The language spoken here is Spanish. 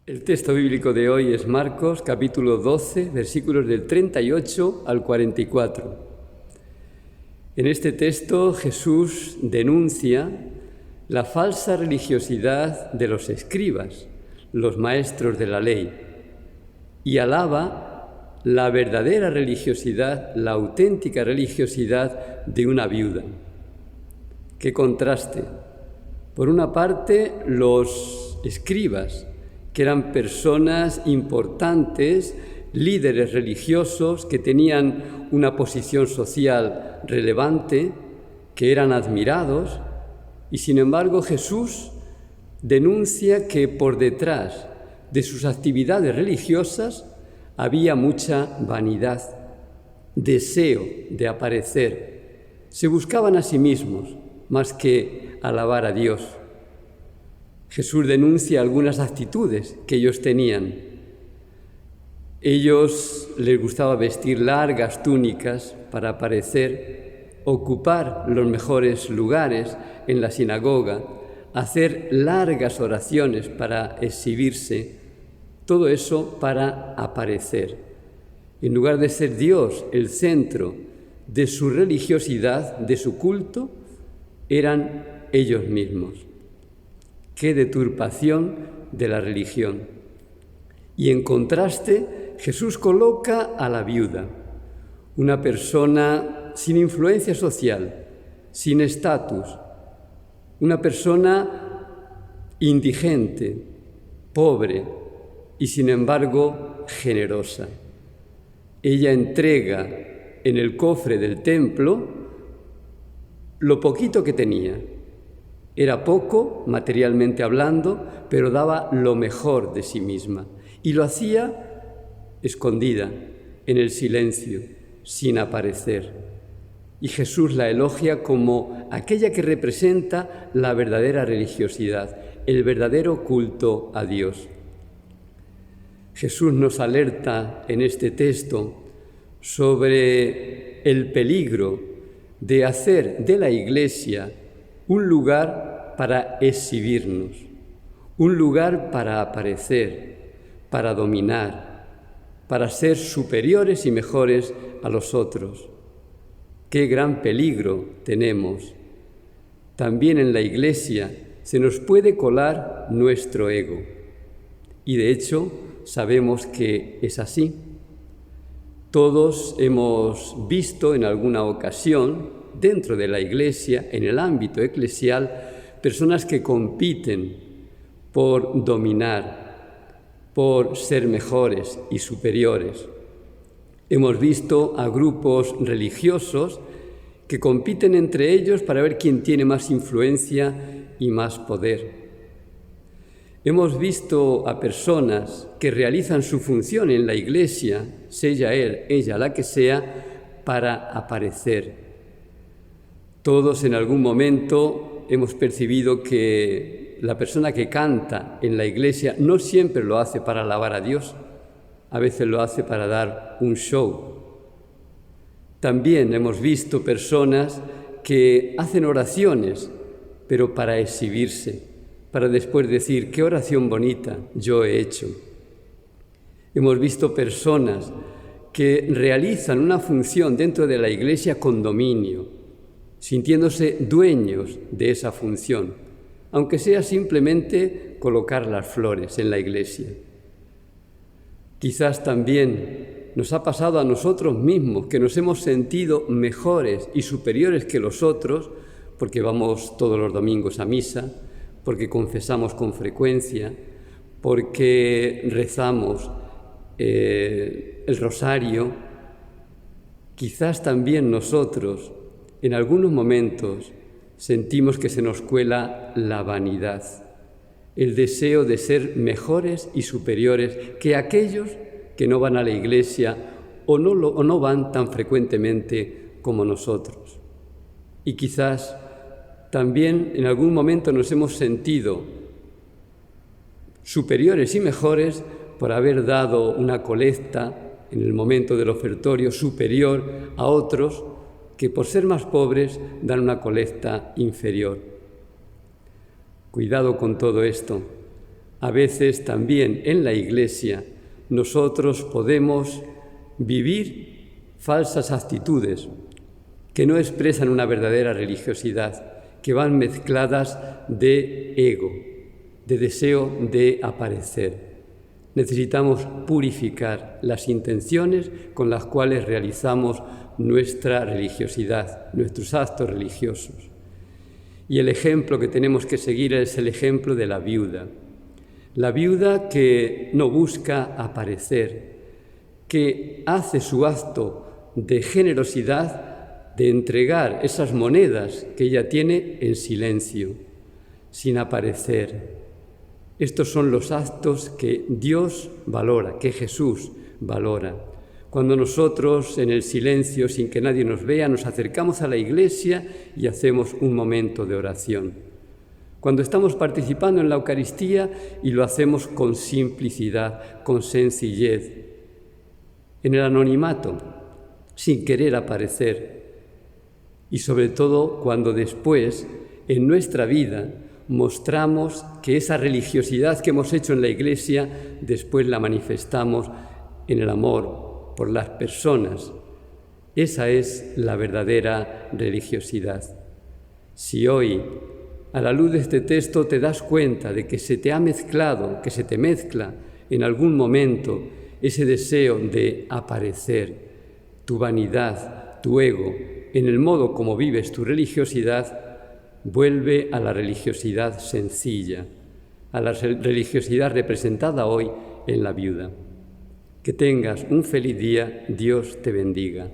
El texto bíblico de hoy es Marcos, capítulo 12, versículos del 38 al 44. En este texto Jesús denuncia la falsa religiosidad de los escribas, los maestros de la ley, y alaba la verdadera religiosidad, la auténtica religiosidad de una viuda. ¡Qué contraste! Por una parte, los escribas, que eran personas importantes, líderes religiosos, que tenían una posición social relevante, que eran admirados, y sin embargo Jesús denuncia que por detrás de sus actividades religiosas había mucha vanidad, deseo de aparecer. Se buscaban a sí mismos más que alabar a Dios. Jesús denuncia algunas actitudes que ellos tenían. Ellos les gustaba vestir largas túnicas para aparecer, ocupar los mejores lugares en la sinagoga, hacer largas oraciones para exhibirse, todo eso para aparecer. En lugar de ser Dios el centro de su religiosidad, de su culto, eran ellos mismos. ¡Qué deturpación de la religión! Y en contraste, Jesús coloca a la viuda, una persona sin influencia social, sin estatus, una persona indigente, pobre y sin embargo generosa. Ella entrega en el cofre del templo lo poquito que tenía. Era poco, materialmente hablando, pero daba lo mejor de sí misma. Y lo hacía escondida, en el silencio, sin aparecer. Y Jesús la elogia como aquella que representa la verdadera religiosidad, el verdadero culto a Dios. Jesús nos alerta en este texto sobre el peligro de hacer de la Iglesia un lugar para exhibirnos, un lugar para aparecer, para dominar, para ser superiores y mejores a los otros. ¡Qué gran peligro tenemos! También en la Iglesia se nos puede colar nuestro ego. Y de hecho sabemos que es así. Todos hemos visto en alguna ocasión dentro de la Iglesia, en el ámbito eclesial, personas que compiten por dominar, por ser mejores y superiores. Hemos visto a grupos religiosos que compiten entre ellos para ver quién tiene más influencia y más poder. Hemos visto a personas que realizan su función en la Iglesia, sea ella la que sea, para aparecer. Todos en algún momento hemos percibido que la persona que canta en la Iglesia no siempre lo hace para alabar a Dios, a veces lo hace para dar un show. También hemos visto personas que hacen oraciones, pero para exhibirse, para después decir, qué oración bonita yo he hecho. Hemos visto personas que realizan una función dentro de la Iglesia con dominio, sintiéndose dueños de esa función, aunque sea simplemente colocar las flores en la Iglesia. Quizás también nos ha pasado a nosotros mismos que nos hemos sentido mejores y superiores que los otros porque vamos todos los domingos a misa, porque confesamos con frecuencia, porque rezamos el rosario. Quizás también nosotros en algunos momentos sentimos que se nos cuela la vanidad, el deseo de ser mejores y superiores que aquellos que no van a la Iglesia o no van tan frecuentemente como nosotros. Y quizás también en algún momento nos hemos sentido superiores y mejores por haber dado una colecta en el momento del ofertorio superior a otros que por ser más pobres dan una colecta inferior. Cuidado con todo esto. a veces también en la Iglesia nosotros podemos vivir falsas actitudes que no expresan una verdadera religiosidad, que van mezcladas de ego, de deseo de aparecer. Necesitamos purificar las intenciones con las cuales realizamos nuestra religiosidad, nuestros actos religiosos. Y el ejemplo que tenemos que seguir es el ejemplo de la viuda. La viuda que no busca aparecer, que hace su acto de generosidad, de entregar esas monedas que ella tiene en silencio, sin aparecer. Estos son los actos que Dios valora, que Jesús valora. Cuando nosotros, en el silencio, sin que nadie nos vea, nos acercamos a la Iglesia y hacemos un momento de oración. Cuando estamos participando en la Eucaristía y lo hacemos con simplicidad, con sencillez, en el anonimato, sin querer aparecer. Y sobre todo cuando después, en nuestra vida, mostramos que esa religiosidad que hemos hecho en la Iglesia, después la manifestamos en el amor por las personas. Esa es la verdadera religiosidad. Si hoy, a la luz de este texto, te das cuenta de que se te ha mezclado, que se te mezcla en algún momento ese deseo de aparecer, tu vanidad, tu ego, en el modo como vives tu religiosidad, vuelve a la religiosidad sencilla, a la religiosidad representada hoy en la viuda. Que tengas un feliz día, Dios te bendiga.